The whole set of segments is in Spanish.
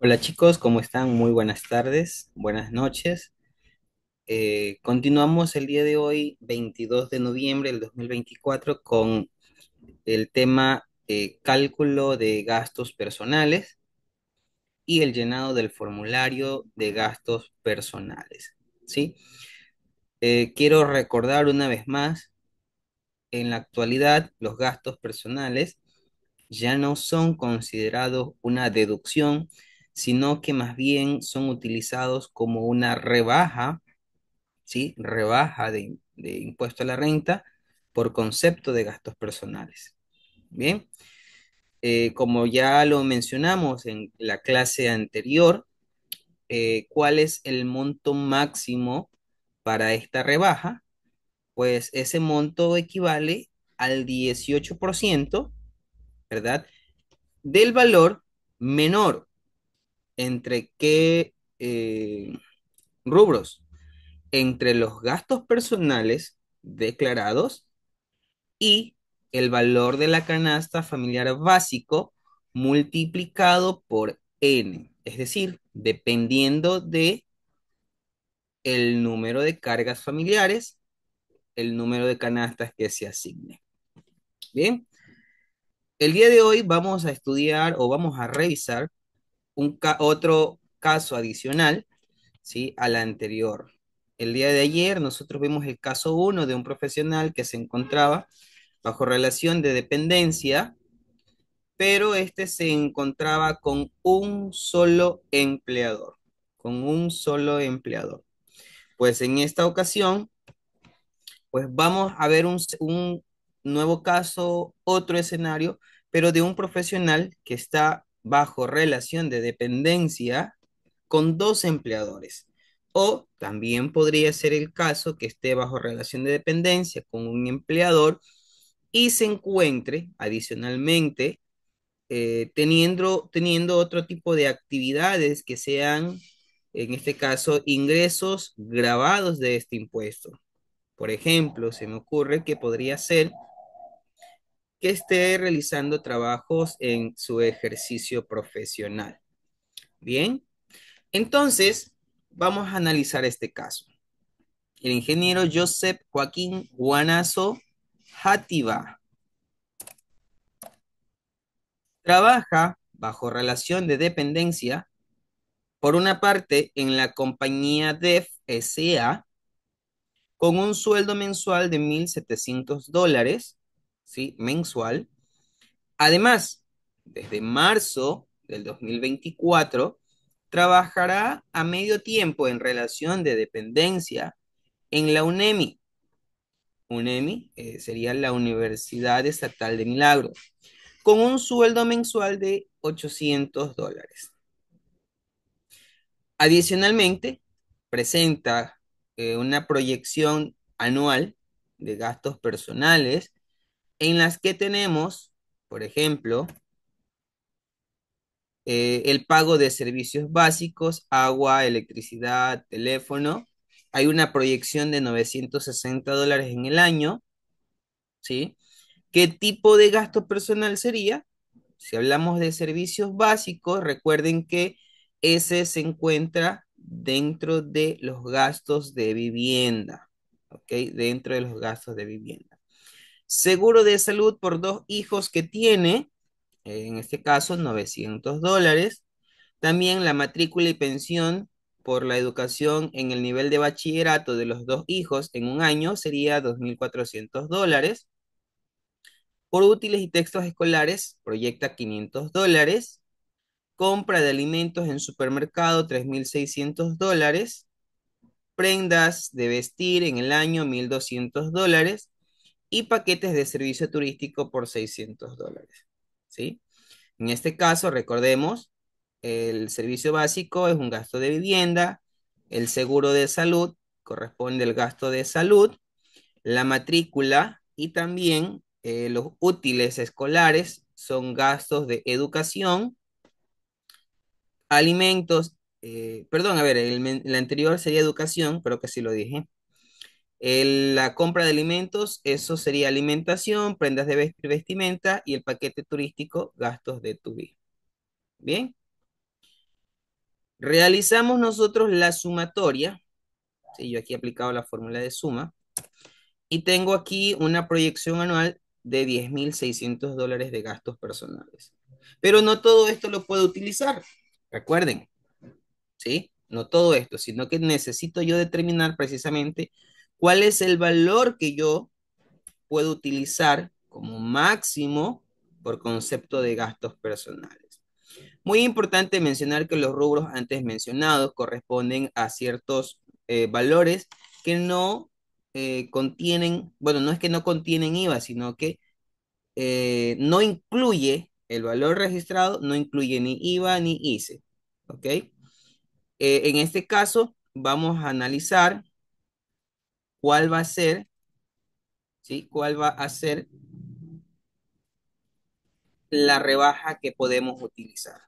Hola chicos, ¿cómo están? Muy buenas tardes, buenas noches. Continuamos el día de hoy, 22 de noviembre del 2024, con el tema cálculo de gastos personales y el llenado del formulario de gastos personales. ¿Sí? Quiero recordar una vez más, en la actualidad los gastos personales ya no son considerados una deducción, sino que más bien son utilizados como una rebaja, ¿sí? Rebaja de impuesto a la renta por concepto de gastos personales. Bien, como ya lo mencionamos en la clase anterior, ¿cuál es el monto máximo para esta rebaja? Pues ese monto equivale al 18%, ¿verdad? Del valor menor. ¿Entre qué rubros? Entre los gastos personales declarados y el valor de la canasta familiar básico multiplicado por n, es decir, dependiendo de el número de cargas familiares, el número de canastas que se asigne. Bien, el día de hoy vamos a estudiar o vamos a revisar otro caso adicional, ¿sí? A la anterior. El día de ayer nosotros vimos el caso uno de un profesional que se encontraba bajo relación de dependencia, pero este se encontraba con un solo empleador, con un solo empleador. Pues en esta ocasión, pues vamos a ver un nuevo caso, otro escenario, pero de un profesional que está bajo relación de dependencia con dos empleadores. O también podría ser el caso que esté bajo relación de dependencia con un empleador y se encuentre adicionalmente teniendo otro tipo de actividades que sean, en este caso, ingresos grabados de este impuesto. Por ejemplo, se me ocurre que podría ser que esté realizando trabajos en su ejercicio profesional. Bien, entonces vamos a analizar este caso. El ingeniero Joseph Joaquín Guanazo Játiva trabaja bajo relación de dependencia, por una parte, en la compañía DEF S.A., con un sueldo mensual de $1,700, ¿sí? Mensual. Además, desde marzo del 2024, trabajará a medio tiempo en relación de dependencia en la UNEMI. UNEMI sería la Universidad Estatal de Milagros, con un sueldo mensual de $800. Adicionalmente, presenta una proyección anual de gastos personales en las que tenemos, por ejemplo, el pago de servicios básicos, agua, electricidad, teléfono. Hay una proyección de $960 en el año, ¿sí? ¿Qué tipo de gasto personal sería? Si hablamos de servicios básicos, recuerden que ese se encuentra dentro de los gastos de vivienda, ¿ok? Dentro de los gastos de vivienda. Seguro de salud por dos hijos que tiene, en este caso $900. También la matrícula y pensión por la educación en el nivel de bachillerato de los dos hijos en un año sería $2,400. Por útiles y textos escolares, proyecta $500. Compra de alimentos en supermercado, $3,600. Prendas de vestir en el año, $1,200. Y paquetes de servicio turístico por $600. ¿Sí? En este caso, recordemos, el servicio básico es un gasto de vivienda, el seguro de salud corresponde al gasto de salud, la matrícula y también los útiles escolares son gastos de educación, alimentos, perdón, a ver, el anterior sería educación, creo que sí lo dije. La compra de alimentos, eso sería alimentación, prendas de vestimenta y el paquete turístico, gastos de tu vida. Bien, Realizamos nosotros la sumatoria. Sí, yo aquí he aplicado la fórmula de suma. Y tengo aquí una proyección anual de $10,600 de gastos personales. Pero no todo esto lo puedo utilizar. Recuerden, ¿sí? No todo esto, sino que necesito yo determinar precisamente cuál es el valor que yo puedo utilizar como máximo por concepto de gastos personales. Muy importante mencionar que los rubros antes mencionados corresponden a ciertos valores que no contienen, bueno, no es que no contienen IVA, sino que no incluye el valor registrado, no incluye ni IVA ni ICE. ¿Ok? En este caso, vamos a analizar cuál va a ser, ¿sí? ¿Cuál va a ser la rebaja que podemos utilizar?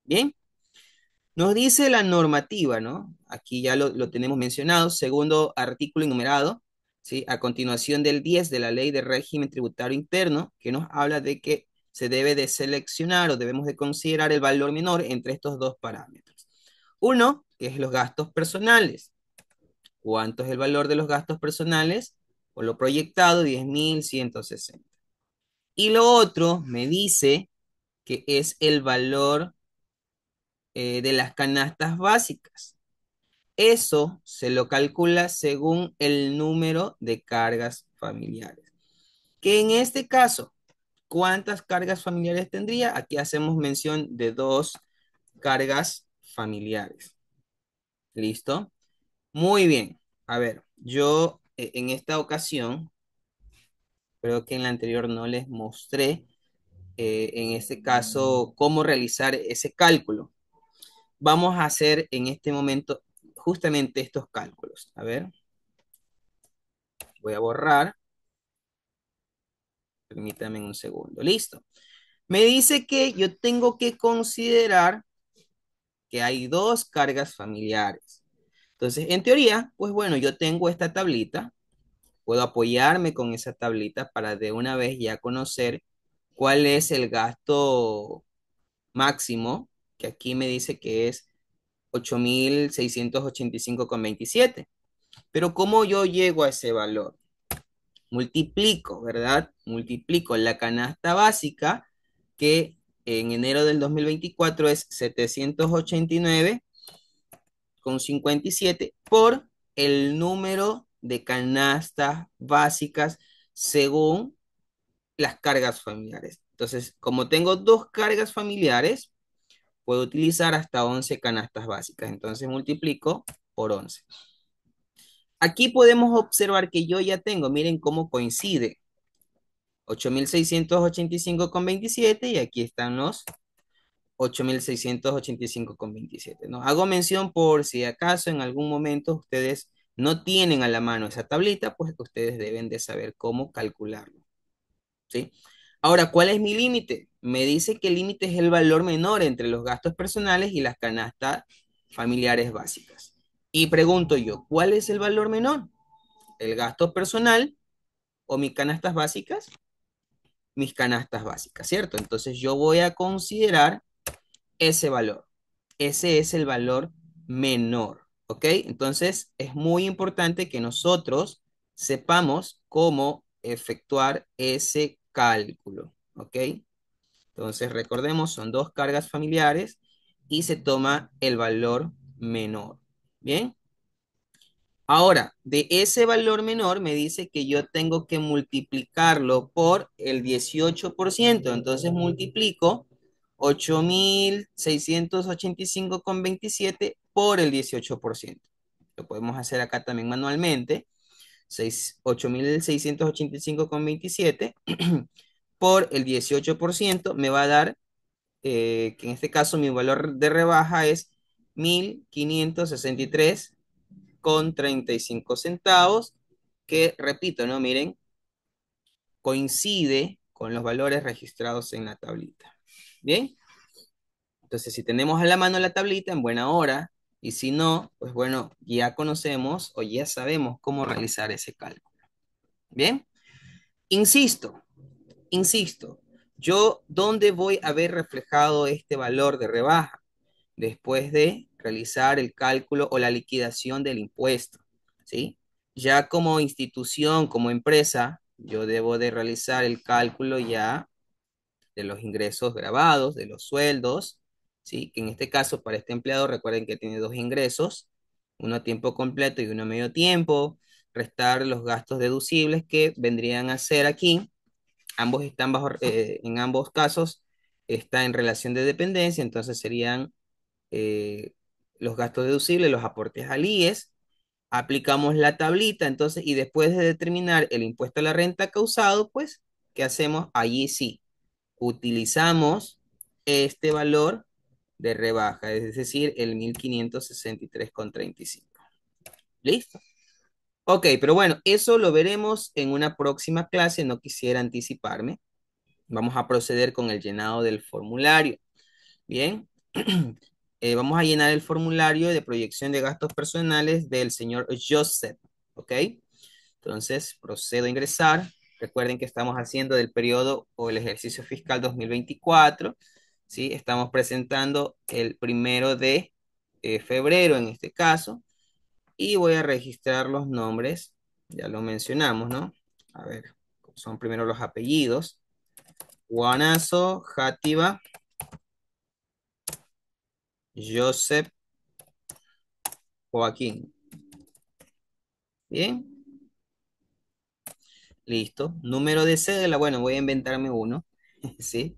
Bien, nos dice la normativa, ¿no? Aquí ya lo tenemos mencionado, segundo artículo enumerado, ¿sí? A continuación del 10 de la Ley de Régimen Tributario Interno, que nos habla de que se debe de seleccionar o debemos de considerar el valor menor entre estos dos parámetros. Uno, que es los gastos personales. ¿Cuánto es el valor de los gastos personales? Por lo proyectado, 10,160. Y lo otro me dice que es el valor de las canastas básicas. Eso se lo calcula según el número de cargas familiares. Que en este caso, ¿cuántas cargas familiares tendría? Aquí hacemos mención de dos cargas familiares. ¿Listo? Muy bien. A ver, yo en esta ocasión, creo que en la anterior no les mostré, en este caso, cómo realizar ese cálculo. Vamos a hacer en este momento justamente estos cálculos. A ver, voy a borrar. Permítame un segundo. Listo. Me dice que yo tengo que considerar que hay dos cargas familiares. Entonces, en teoría, pues bueno, yo tengo esta tablita. Puedo apoyarme con esa tablita para de una vez ya conocer cuál es el gasto máximo, que aquí me dice que es 8,685,27. Pero ¿cómo yo llego a ese valor? Multiplico, ¿verdad? Multiplico la canasta básica, que en enero del 2024 es 789,57 por el número de canastas básicas según las cargas familiares. Entonces, como tengo dos cargas familiares, puedo utilizar hasta 11 canastas básicas. Entonces multiplico por 11. Aquí podemos observar que yo ya tengo, miren cómo coincide, 8,685,27 y aquí están los 8,685,27, ¿no? Hago mención por si acaso en algún momento ustedes no tienen a la mano esa tablita, pues ustedes deben de saber cómo calcularlo, ¿sí? Ahora, ¿cuál es mi límite? Me dice que el límite es el valor menor entre los gastos personales y las canastas familiares básicas. Y pregunto yo, ¿cuál es el valor menor? ¿El gasto personal o mis canastas básicas? Mis canastas básicas, ¿cierto? Entonces yo voy a considerar ese valor. Ese es el valor menor, ¿ok? Entonces es muy importante que nosotros sepamos cómo efectuar ese cálculo, ¿ok? Entonces recordemos, son dos cargas familiares y se toma el valor menor, ¿bien? Ahora, de ese valor menor me dice que yo tengo que multiplicarlo por el 18%. Entonces multiplico 8,685,27 por el 18%. Lo podemos hacer acá también manualmente. 8,685,27 por el 18% me va a dar, que en este caso mi valor de rebaja es 1,563,35 centavos, que repito, ¿no? Miren, coincide con los valores registrados en la tablita. Bien, entonces si tenemos a la mano la tablita, en buena hora, y si no, pues bueno, ya conocemos o ya sabemos cómo realizar ese cálculo. Bien, insisto, insisto, yo, ¿dónde voy a ver reflejado este valor de rebaja? Después de realizar el cálculo o la liquidación del impuesto, ¿sí? Ya como institución, como empresa, yo debo de realizar el cálculo ya de los ingresos grabados, de los sueldos, ¿sí? Que en este caso, para este empleado, recuerden que tiene dos ingresos, uno a tiempo completo y uno a medio tiempo, restar los gastos deducibles que vendrían a ser aquí. Ambos están bajo, en ambos casos está en relación de dependencia, entonces serían eh, los gastos deducibles, los aportes al IES, aplicamos la tablita, entonces, y después de determinar el impuesto a la renta causado, pues, ¿qué hacemos? Allí sí, utilizamos este valor de rebaja, es decir, el 1563,35. ¿Listo? Ok, pero bueno, eso lo veremos en una próxima clase, no quisiera anticiparme. Vamos a proceder con el llenado del formulario. Bien, vamos a llenar el formulario de proyección de gastos personales del señor Joseph, ¿ok? Entonces, procedo a ingresar. Recuerden que estamos haciendo del periodo o el ejercicio fiscal 2024, ¿sí? Estamos presentando el 1 de febrero en este caso, y voy a registrar los nombres, ya lo mencionamos, ¿no? A ver, son primero los apellidos. Guanazo, Játiva, Joseph, Joaquín. Bien, listo. Número de cédula, bueno, voy a inventarme uno, ¿sí?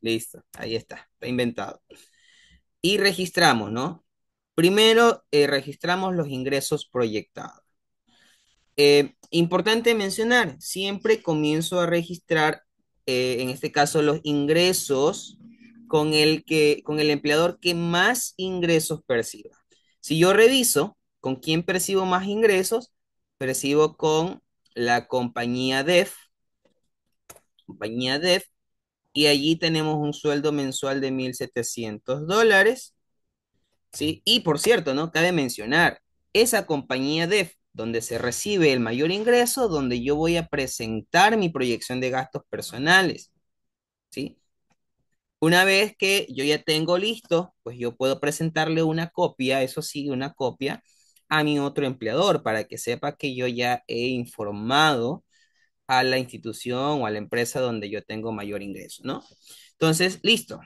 Listo, ahí está inventado. Y registramos, ¿no? Primero, registramos los ingresos proyectados. Importante mencionar, siempre comienzo a registrar, en este caso, los ingresos con el empleador que más ingresos perciba. Si yo reviso con quién percibo más ingresos, percibo con la compañía DEF, y allí tenemos un sueldo mensual de $1,700. ¿Sí? Y por cierto, ¿no? Cabe mencionar, esa compañía DEF, donde se recibe el mayor ingreso, donde yo voy a presentar mi proyección de gastos personales, ¿sí? Una vez que yo ya tengo listo, pues yo puedo presentarle una copia, eso sí, una copia a mi otro empleador para que sepa que yo ya he informado a la institución o a la empresa donde yo tengo mayor ingreso, ¿no? Entonces, listo.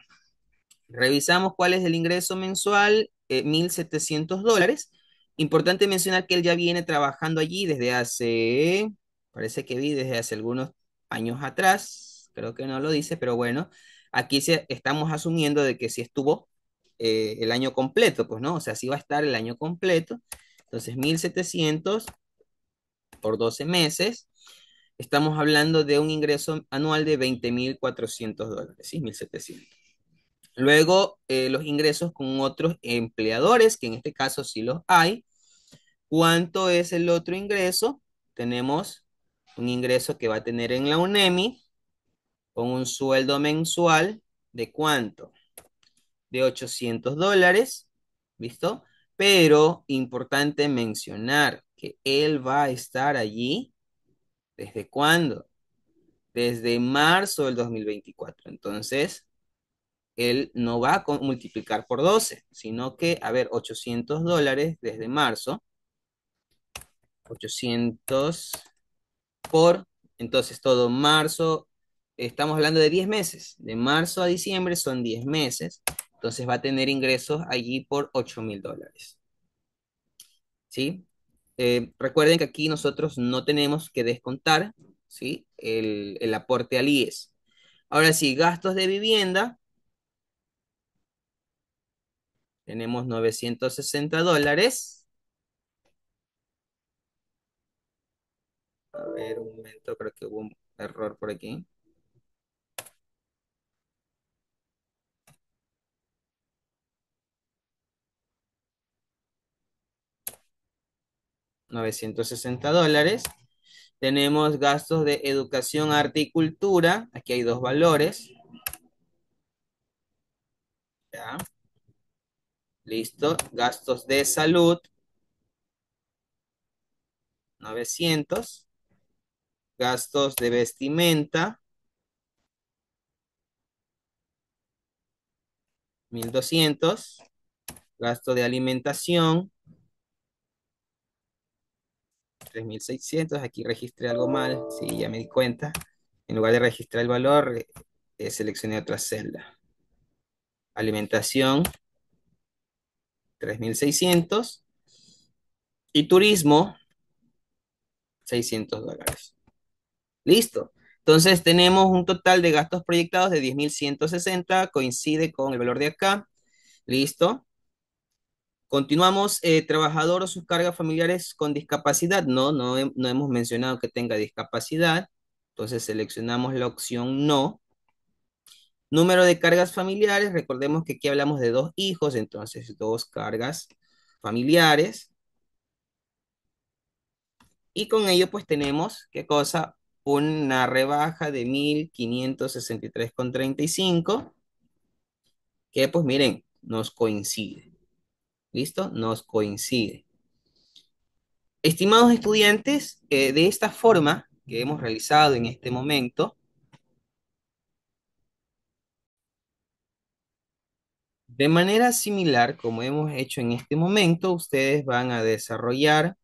Revisamos cuál es el ingreso mensual, $1,700. Importante mencionar que él ya viene trabajando allí desde hace, parece que vi desde hace algunos años atrás, creo que no lo dice, pero bueno, aquí estamos asumiendo de que si estuvo el año completo, pues no, o sea, si va a estar el año completo, entonces 1,700 por 12 meses, estamos hablando de un ingreso anual de $20,400, ¿sí? 1,700. Luego, los ingresos con otros empleadores, que en este caso sí los hay. ¿Cuánto es el otro ingreso? Tenemos un ingreso que va a tener en la UNEMI con un sueldo mensual de ¿cuánto? De $800, ¿listo? Pero importante mencionar que él va a estar allí, ¿desde cuándo? Desde marzo del 2024. Entonces, él no va a multiplicar por 12, sino que, a ver, $800 desde marzo, 800 por, entonces todo marzo, estamos hablando de 10 meses, de marzo a diciembre son 10 meses, entonces va a tener ingresos allí por $8,000, ¿sí? Recuerden que aquí nosotros no tenemos que descontar, ¿sí? El aporte al IES. Ahora sí, gastos de vivienda, tenemos $960. A ver, un momento, creo que hubo un error por aquí. $960. Tenemos gastos de educación, arte y cultura. Aquí hay dos valores. Ya, listo. Gastos de salud, 900. Gastos de vestimenta, 1.200. Gasto de alimentación, 3.600. Aquí registré algo mal, sí, ya me di cuenta. En lugar de registrar el valor, seleccioné otra celda. Alimentación, 3.600. Y turismo, $600. Listo. Entonces tenemos un total de gastos proyectados de 10.160. Coincide con el valor de acá. Listo. Continuamos, trabajador o sus cargas familiares con discapacidad. No hemos mencionado que tenga discapacidad. Entonces seleccionamos la opción no. Número de cargas familiares. Recordemos que aquí hablamos de dos hijos, entonces dos cargas familiares. Y con ello pues tenemos, ¿qué cosa? Una rebaja de 1.563,35, que pues miren, nos coincide. ¿Listo? Nos coincide. Estimados estudiantes, de esta forma que hemos realizado en este momento, de manera similar como hemos hecho en este momento, ustedes van a desarrollar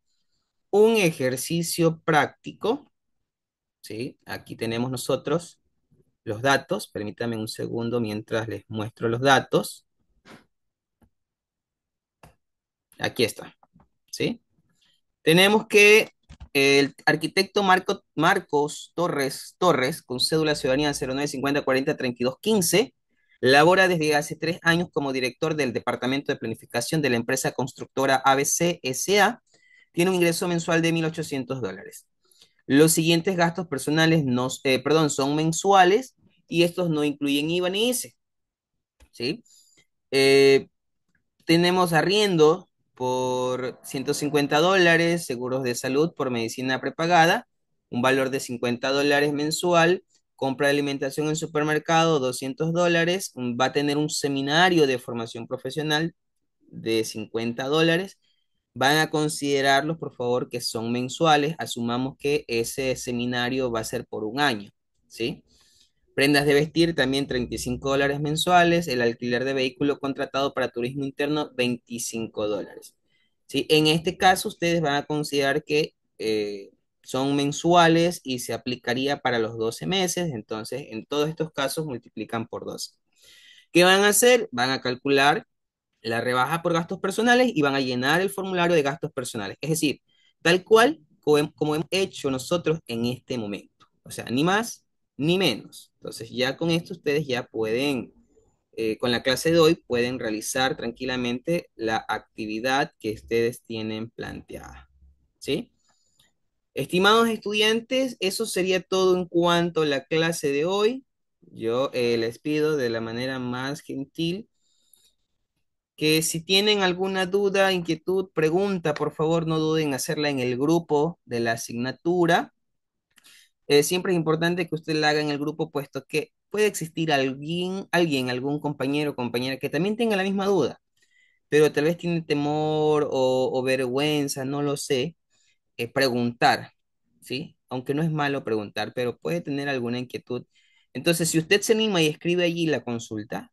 un ejercicio práctico, ¿sí? Aquí tenemos nosotros los datos. Permítanme un segundo mientras les muestro los datos. Aquí está, ¿sí? Tenemos que el arquitecto Marcos Torres, con cédula de ciudadanía 0950403215, labora desde hace 3 años como director del Departamento de Planificación de la empresa constructora ABC SA. Tiene un ingreso mensual de $1.800. Los siguientes gastos personales son mensuales y estos no incluyen IVA ni ICE, ¿sí? Eh, Tenemos arriendo por $150, seguros de salud por medicina prepagada, un valor de $50 mensual, compra de alimentación en supermercado, $200, va a tener un seminario de formación profesional de $50. Van a considerarlos, por favor, que son mensuales. Asumamos que ese seminario va a ser por un año, ¿sí? Prendas de vestir también $35 mensuales. El alquiler de vehículo contratado para turismo interno, $25. ¿Sí? En este caso, ustedes van a considerar que son mensuales y se aplicaría para los 12 meses. Entonces, en todos estos casos, multiplican por 12. ¿Qué van a hacer? Van a calcular la rebaja por gastos personales y van a llenar el formulario de gastos personales. Es decir, tal cual como hemos hecho nosotros en este momento. O sea, ni más ni menos. Entonces, ya con esto ustedes ya pueden, con la clase de hoy, pueden realizar tranquilamente la actividad que ustedes tienen planteada. ¿Sí? Estimados estudiantes, eso sería todo en cuanto a la clase de hoy. Yo les pido de la manera más gentil que si tienen alguna duda, inquietud, pregunta, por favor no duden en hacerla en el grupo de la asignatura. Siempre es importante que usted la haga en el grupo, puesto que puede existir algún compañero o compañera que también tenga la misma duda, pero tal vez tiene temor o vergüenza, no lo sé, preguntar, ¿sí? Aunque no es malo preguntar, pero puede tener alguna inquietud. Entonces, si usted se anima y escribe allí la consulta,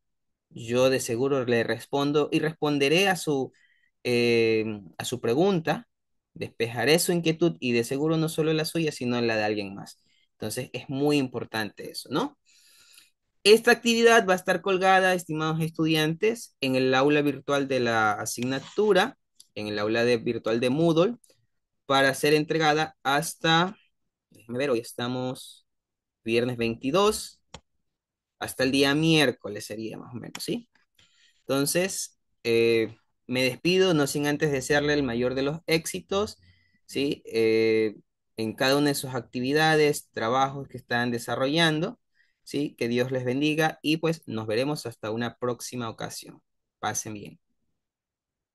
yo de seguro le respondo y responderé a su pregunta, despejaré su inquietud y de seguro no solo la suya, sino la de alguien más. Entonces es muy importante eso, ¿no? Esta actividad va a estar colgada, estimados estudiantes, en el aula virtual de la asignatura, en el aula virtual de Moodle, para ser entregada hasta, déjenme ver, hoy estamos viernes 22, hasta el día miércoles sería más o menos, ¿sí? Entonces, me despido, no sin antes desearle el mayor de los éxitos, ¿sí? En cada una de sus actividades, trabajos que están desarrollando, ¿sí? Que Dios les bendiga y pues nos veremos hasta una próxima ocasión. Pasen bien.